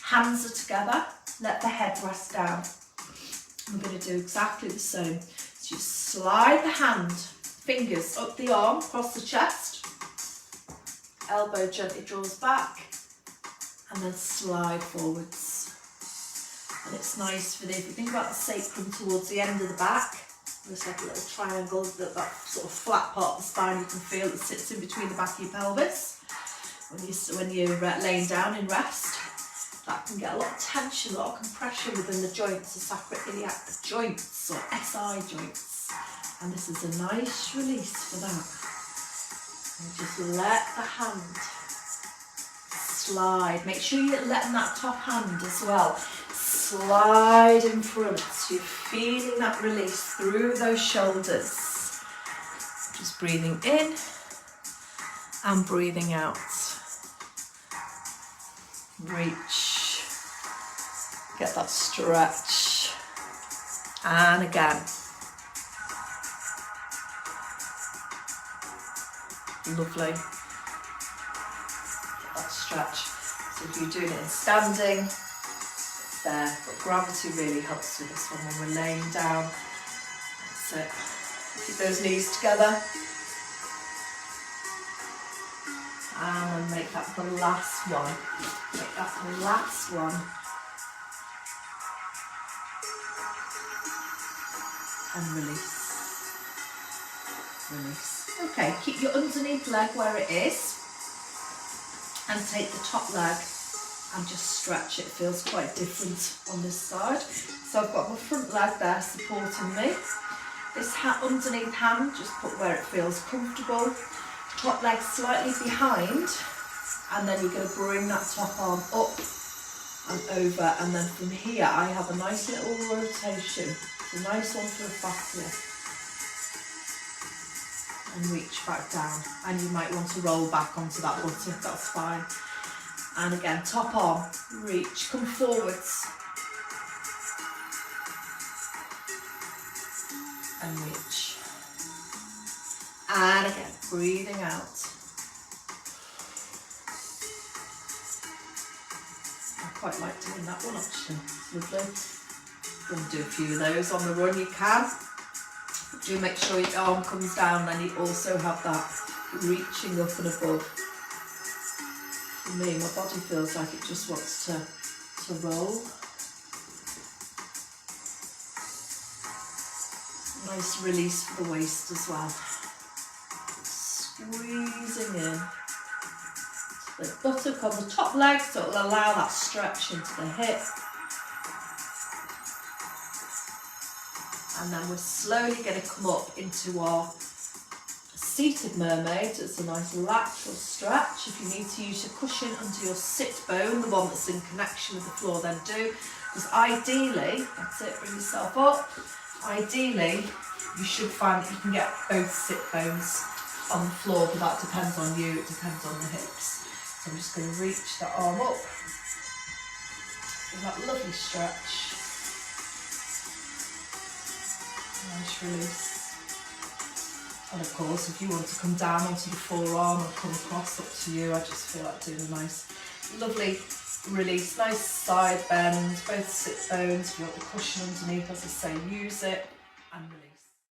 Hands are together, let the head rest down. I'm going to do exactly the same. So you slide the hand, fingers up the arm, across the chest, elbow gently draws back, and then slide forwards. And it's nice for if you think about the sacrum towards the end of the back, there's like a little triangle, that sort of flat part of the spine you can feel that sits in between the back of your pelvis. When you're laying down in rest, that can get a lot of tension, a lot of compression within the joints, the sacroiliac joints or SI joints. And this is a nice release for that. And just let the hand slide. Make sure you're letting that top hand as well slide in front. So you're feeling that release through those shoulders. Just breathing in and breathing out. Reach, get that stretch, and again. Lovely. Get that stretch. So if you're doing it in standing, it's there, but gravity really helps with this one when we're laying down. That's it. Keep those knees together. And make that the last one. Make that the last one. And release. Release. Okay, keep your underneath leg where it is. And take the top leg and just stretch it. It feels quite different on this side. So I've got my front leg there supporting me. This underneath hand, just put where it feels comfortable. Top leg slightly behind, and then you're going to bring that top arm up and over, and then from here I have a nice little rotation. It's a nice one for the fascia. And reach back down, and you might want to roll back onto that buttock, that's fine. And again, top arm, reach, come forwards. And reach. And again, breathing out. I quite like doing that one actually, it's lovely. If you want to do a few of those on the run, you can. But do make sure your arm comes down, then you also have that reaching up and above. For me, my body feels like it just wants to roll. Nice release for the waist as well. Squeezing in the buttock on the top leg, so it'll allow that stretch into the hip. And then we're slowly going to come up into our seated mermaid. It's a nice lateral stretch. If you need to use your cushion under your sit bone, the one that's in connection with the floor, then do. Because ideally, that's it, bring yourself up. Ideally, you should find that you can get both sit bones on the floor, but that depends on you, it depends on the hips. So I'm just going to reach the arm up. Give that lovely stretch. Nice release. And of course, if you want to come down onto the forearm and come across, up to you. I just feel like doing a nice, lovely release. Nice side bend, both sit bones. If you want the cushion underneath, as I say, use it and release.